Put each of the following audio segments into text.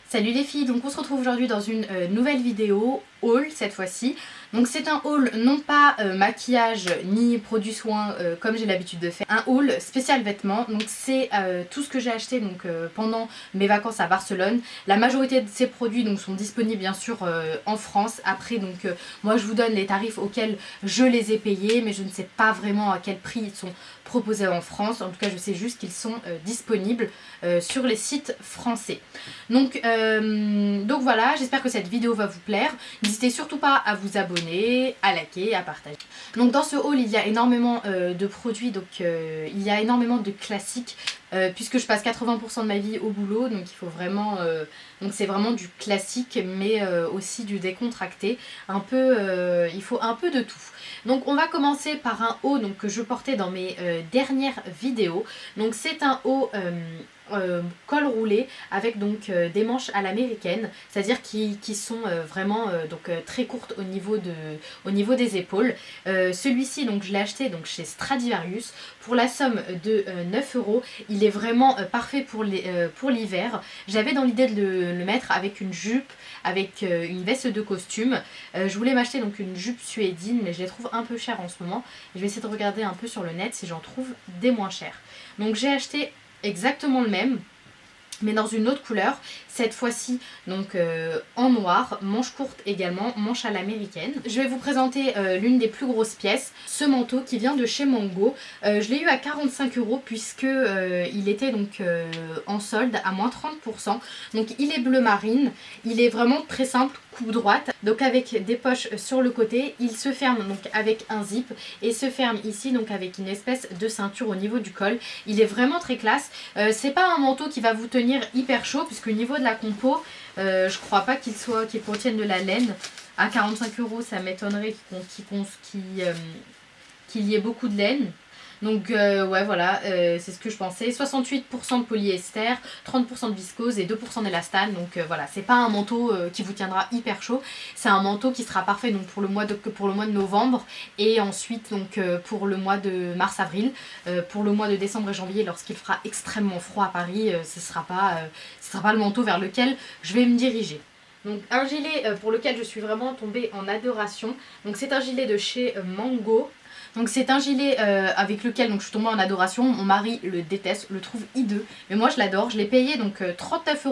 Salut les filles, donc on se retrouve aujourd'hui dans une nouvelle vidéo, haul cette fois-ci. Donc c'est un haul non pas maquillage ni produits soins comme j'ai l'habitude de faire, un haul spécial vêtements. Donc c'est tout ce que j'ai acheté pendant mes vacances à Barcelone. La majorité de ces produits donc sont disponibles bien sûr en France. Après moi je vous donne les tarifs auxquels je les ai payés, mais je ne sais pas vraiment à quel prix ils sont proposés en France. En tout cas je sais juste qu'ils sont disponibles sur les sites français. Donc voilà, j'espère que cette vidéo va vous plaire. N'hésitez surtout pas à vous abonner, à liker, à partager. Donc dans ce haul il y a énormément de produits, il y a énormément de classiques puisque je passe 80% de ma vie au boulot, donc il faut vraiment donc c'est vraiment du classique mais aussi du décontracté, il faut un peu de tout. Donc on va commencer par un haut que je portais dans mes dernières vidéos. Donc c'est un haut col roulé avec des manches à l'américaine, c'est-à-dire qui sont vraiment très courtes au niveau des épaules. Celui-ci je l'ai acheté chez Stradivarius pour la somme de 9 €. Il est vraiment parfait pour l'hiver. J'avais dans l'idée de le mettre avec une jupe, avec une veste de costume. Je voulais m'acheter une jupe suédine, mais je les trouve un peu chères en ce moment. Je vais essayer de regarder un peu sur le net si j'en trouve des moins chères. Donc j'ai acheté exactement le même mais dans une autre couleur, cette fois-ci en noir, manche courte également, manche à l'américaine. Je vais vous présenter l'une des plus grosses pièces, ce manteau qui vient de chez Mango. Je l'ai eu à 45 € puisque il était en solde à moins 30%. Donc il est bleu marine, il est vraiment très simple, coupe droite, donc avec des poches sur le côté. Il se ferme avec un zip et se ferme ici avec une espèce de ceinture au niveau du col. Il est vraiment très classe. C'est pas un manteau qui va vous tenir hyper chaud puisque au niveau de la compo je crois pas qu'il contienne de la laine. À 45 € ça m'étonnerait qu'il y ait beaucoup de laine. Donc ouais voilà, c'est ce que je pensais. 68% de polyester, 30% de viscose et 2% d'élastane. Donc voilà, c'est pas un manteau qui vous tiendra hyper chaud. C'est un manteau qui sera parfait pour le mois de novembre et ensuite pour le mois de mars-avril. Pour le mois de décembre et janvier, lorsqu'il fera extrêmement froid à Paris, ce sera pas le manteau vers lequel je vais me diriger. Donc un gilet pour lequel je suis vraiment tombée en adoration. Donc c'est un gilet de chez Mango. Donc c'est un gilet avec lequel je suis tombée en adoration. Mon mari le déteste, le trouve hideux, mais moi je l'adore. Je l'ai payé 39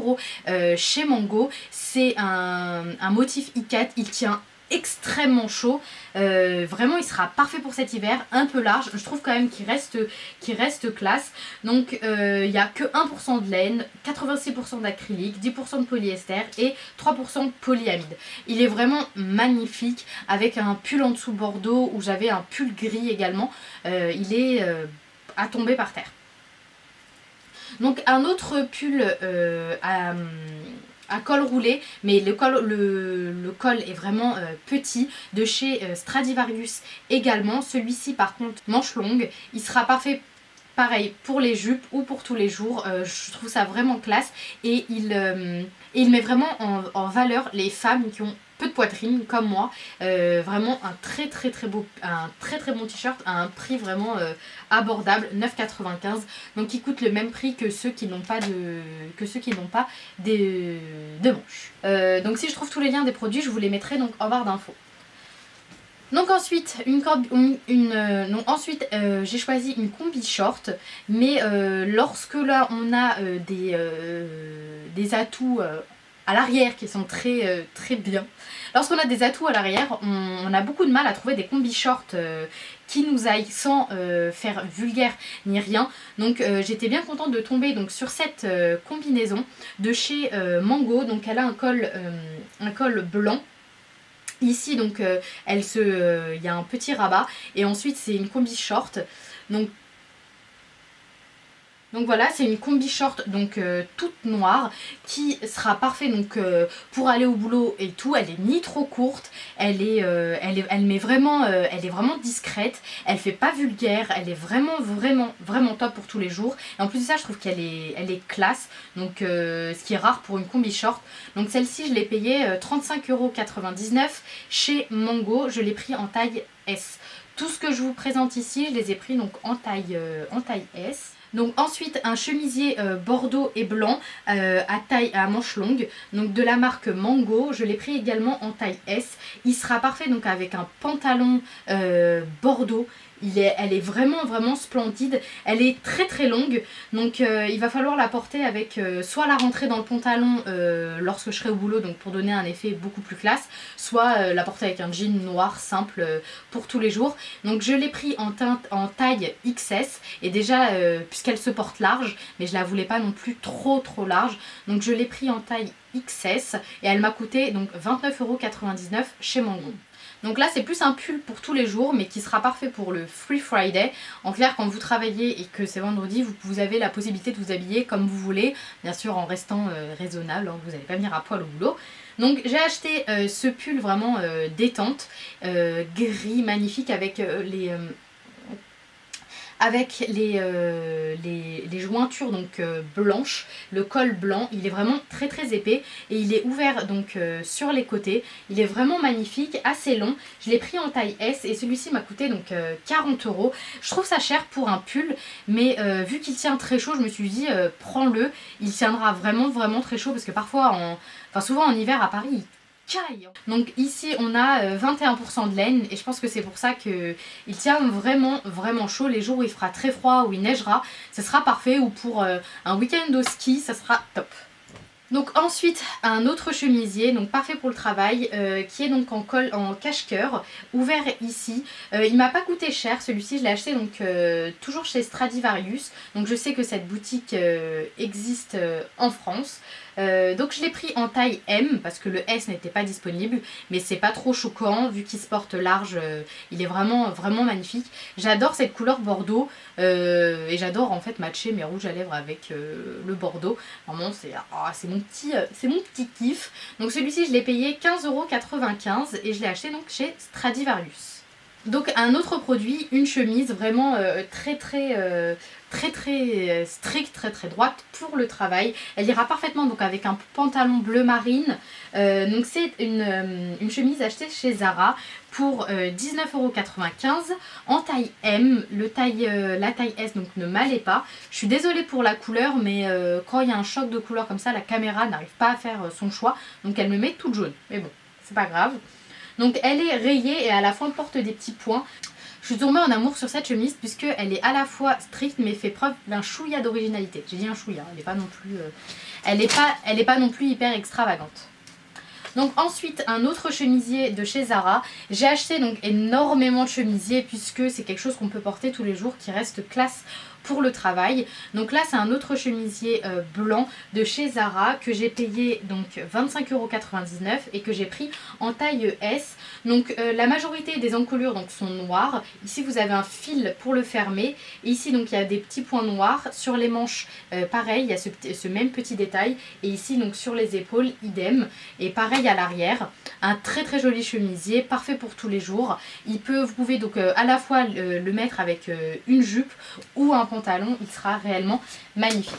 € chez Mango. C'est un motif ikat, il tient extrêmement chaud, vraiment il sera parfait pour cet hiver, un peu large, je trouve quand même qu'il reste classe. Donc il n'y a que 1% de laine, 86% d'acrylique, 10% de polyester et 3% de polyamide. Il est vraiment magnifique avec un pull en dessous bordeaux où j'avais un pull gris également. Il est à tomber par terre. Donc un autre pull à col roulé, mais le col est vraiment petit, de chez Stradivarius également. Celui-ci par contre manche longue, il sera parfait pareil pour les jupes ou pour tous les jours. Je trouve ça vraiment classe et il met vraiment en valeur les femmes qui ont peu de poitrine comme moi. Vraiment un très bon t-shirt à un prix vraiment abordable, 9,95 €. Donc il coûte le même prix que ceux qui n'ont pas de manches. Donc si je trouve tous les liens des produits, je vous les mettrai en barre d'infos. Donc ensuite, j'ai choisi une combi short, mais lorsque là on a des atouts à l'arrière qui sont très bien. Lorsqu'on a des atouts à l'arrière, on a beaucoup de mal à trouver des combis shorts qui nous aillent sans faire vulgaire ni rien. Donc j'étais bien contente de tomber sur cette combinaison de chez Mango. Donc elle a un col blanc. Ici il y a un petit rabat et ensuite c'est une combi short. Donc voilà, c'est une combi short toute noire qui sera parfait pour aller au boulot et tout. Elle est ni trop courte, elle est vraiment discrète, elle fait pas vulgaire, elle est vraiment top pour tous les jours. Et en plus de ça, je trouve qu'elle est classe, ce qui est rare pour une combi short. Donc celle-ci, je l'ai payée 35,99 € chez Mango. Je l'ai pris en taille S. Tout ce que je vous présente ici, je les ai pris en taille S. Donc ensuite un chemisier bordeaux et blanc à manches longues, donc de la marque Mango. Je l'ai pris également en taille S. Il sera parfait donc avec un pantalon bordeaux. Elle est vraiment splendide. Elle est très longue, donc il va falloir la porter avec soit la rentrée dans le pantalon lorsque je serai au boulot, donc pour donner un effet beaucoup plus classe, soit la porter avec un jean noir simple pour tous les jours. Donc je l'ai pris en taille XS, et déjà puisqu'elle se porte large, mais je la voulais pas non plus trop large, donc je l'ai pris en taille XS et elle m'a coûté donc 29,99 € chez Mango. Donc là c'est plus un pull pour tous les jours, mais qui sera parfait pour le Free Friday. En clair, quand vous travaillez et que c'est vendredi, vous avez la possibilité de vous habiller comme vous voulez, bien sûr en restant raisonnable, hein, vous n'allez pas venir à poil au boulot. Donc j'ai acheté ce pull vraiment détente, gris magnifique avec les jointures donc blanches, le col blanc. Il est vraiment très épais et il est ouvert donc sur les côtés. Il est vraiment magnifique, assez long. Je l'ai pris en taille S et celui-ci m'a coûté donc 40 €. Je trouve ça cher pour un pull, mais vu qu'il tient très chaud, je me suis dit prends-le. Il tiendra vraiment très chaud, parce que parfois, souvent en hiver à Paris, il caille. Donc ici on a 21% de laine, et je pense que c'est pour ça qu'il tient vraiment chaud. Les jours où il fera très froid, où il neigera, ce sera parfait, ou pour un week-end au ski, ça sera top. Donc ensuite un autre chemisier, donc parfait pour le travail, qui est donc en cache-cœur, ouvert ici. Il m'a pas coûté cher celui-ci, je l'ai acheté donc toujours chez Stradivarius. Donc je sais que cette boutique existe en France. Donc je l'ai pris en taille M parce que le S n'était pas disponible, mais c'est pas trop choquant vu qu'il se porte large. Il est vraiment magnifique. J'adore cette couleur bordeaux et j'adore en fait matcher mes rouges à lèvres avec le bordeaux. Vraiment c'est mon petit kiff. Donc celui-ci je l'ai payé 15,95 € et je l'ai acheté donc chez Stradivarius. Donc un autre produit, une chemise vraiment très stricte, très droite pour le travail. Elle ira parfaitement donc avec un pantalon bleu marine. Donc c'est une chemise achetée chez Zara pour 19,95 € en taille M. La taille S donc ne m'allait pas. Je suis désolée pour la couleur, mais quand il y a un choc de couleur comme ça, la caméra n'arrive pas à faire son choix. Donc elle me met toute jaune. Mais bon, c'est pas grave. Donc elle est rayée et à la fois porte des petits points. Je suis tombée en amour sur cette chemise puisqu'elle est à la fois stricte mais fait preuve d'un chouïa d'originalité. J'ai dit un chouïa, elle n'est pas non plus, elle est pas non plus hyper extravagante. Donc ensuite un autre chemisier de chez Zara. J'ai acheté donc énormément de chemisiers puisque c'est quelque chose qu'on peut porter tous les jours, qui reste classe pour le travail. Donc là c'est un autre chemisier blanc de chez Zara que j'ai payé donc 25,99 € et que j'ai pris en taille S. Donc la majorité des encolures donc sont noires. Ici vous avez un fil pour le fermer, et ici donc il y a des petits points noirs sur les manches. Pareil, il y a ce même petit détail, et ici donc sur les épaules idem, et pareil à l'arrière. Un très joli chemisier, parfait pour tous les jours. Vous pouvez donc à la fois le mettre avec une jupe ou un pantalon, il sera réellement magnifique.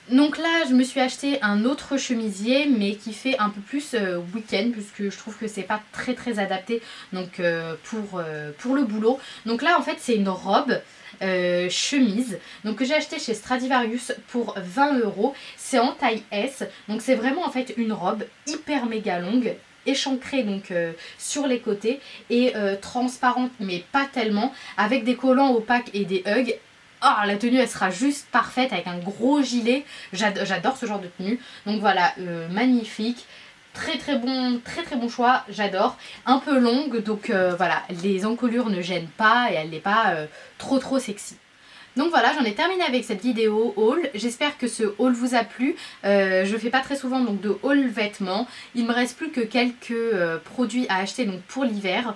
Donc là je me suis acheté un autre chemisier, mais qui fait un peu plus week-end, puisque je trouve que c'est pas très adapté donc pour le boulot. Donc là en fait c'est une robe chemise donc que j'ai acheté chez Stradivarius pour 20 €. C'est en taille S, donc c'est vraiment en fait une robe hyper méga longue, échancrée donc sur les côtés, et transparente mais pas tellement, avec des collants opaques et des hugs. Oh, la tenue elle sera juste parfaite avec un gros gilet. J'adore ce genre de tenue. Donc voilà, magnifique. Très bon choix, j'adore. Un peu longue, donc voilà, les encolures ne gênent pas et elle n'est pas trop sexy. Donc voilà, j'en ai terminé avec cette vidéo haul. J'espère que ce haul vous a plu. Je fais pas très souvent donc de haul vêtements. Il me reste plus que quelques produits à acheter donc pour l'hiver.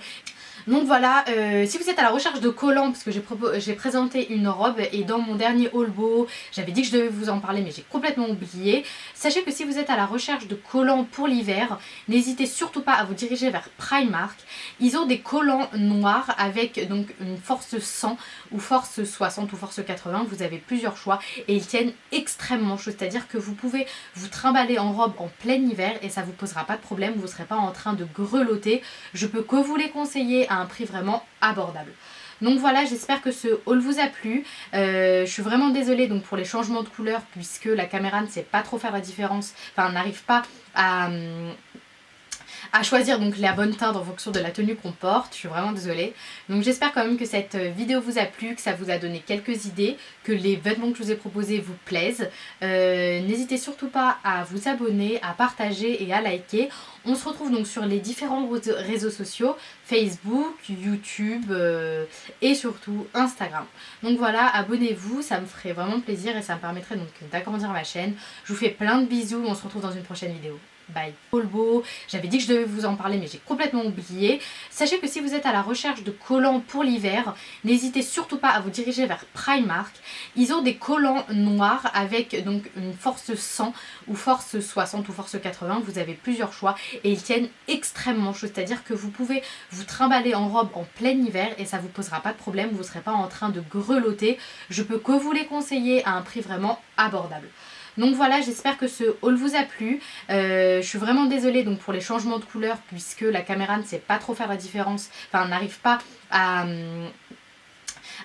Donc voilà, si vous êtes à la recherche de collants, parce que j'ai présenté une robe et dans mon dernier haul beau, j'avais dit que je devais vous en parler mais j'ai complètement oublié. Sachez que si vous êtes à la recherche de collants pour l'hiver, n'hésitez surtout pas à vous diriger vers Primark. Ils ont des collants noirs avec donc une force 100 ou force 60 ou force 80, vous avez plusieurs choix, et ils tiennent extrêmement chaud, c'est-à-dire que vous pouvez vous trimballer en robe en plein hiver et ça vous posera pas de problème, vous ne serez pas en train de grelotter. Je peux que vous les conseiller à un prix vraiment abordable. Donc voilà, j'espère que ce haul vous a plu. Je suis vraiment désolée donc pour les changements de couleur puisque la caméra ne sait pas trop faire la différence, enfin n'arrive pas à choisir donc la bonne teinte en fonction de la tenue qu'on porte. Je suis vraiment désolée. Donc j'espère quand même que cette vidéo vous a plu, que ça vous a donné quelques idées, que les vêtements que je vous ai proposés vous plaisent. N'hésitez surtout pas à vous abonner, à partager et à liker. On se retrouve donc sur les différents réseaux sociaux, Facebook, YouTube et surtout Instagram. Donc voilà, abonnez-vous, ça me ferait vraiment plaisir et ça me permettrait donc d'agrandir ma chaîne. Je vous fais plein de bisous, on se retrouve dans une prochaine vidéo. Bye. Polbo, j'avais dit que je devais vous en parler mais j'ai complètement oublié. Sachez que si vous êtes à la recherche de collants pour l'hiver, n'hésitez surtout pas à vous diriger vers Primark. Ils ont des collants noirs avec donc une force 100 ou force 60 ou force 80, vous avez plusieurs choix et ils tiennent extrêmement chaud, c'est-à-dire que vous pouvez vous trimballer en robe en plein hiver et ça vous posera pas de problème, vous ne serez pas en train de grelotter. Je peux que vous les conseiller à un prix vraiment abordable. Donc voilà, j'espère que ce haul vous a plu. Je suis vraiment désolée donc pour les changements de couleur puisque la caméra ne sait pas trop faire la différence, enfin n'arrive pas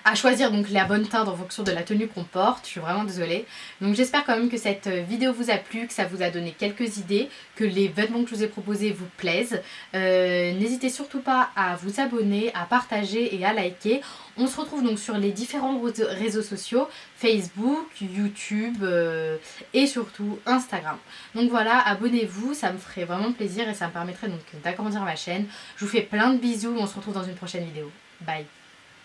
à choisir donc la bonne teinte en fonction de la tenue qu'on porte. Je suis vraiment désolée. Donc j'espère quand même que cette vidéo vous a plu, que ça vous a donné quelques idées, que les vêtements que je vous ai proposés vous plaisent. N'hésitez surtout pas à vous abonner, à partager et à liker. On se retrouve donc sur les différents réseaux sociaux, Facebook, YouTube et surtout Instagram. Donc voilà, abonnez-vous, ça me ferait vraiment plaisir et ça me permettrait donc d'agrandir ma chaîne. Je vous fais plein de bisous, on se retrouve dans une prochaine vidéo. Bye.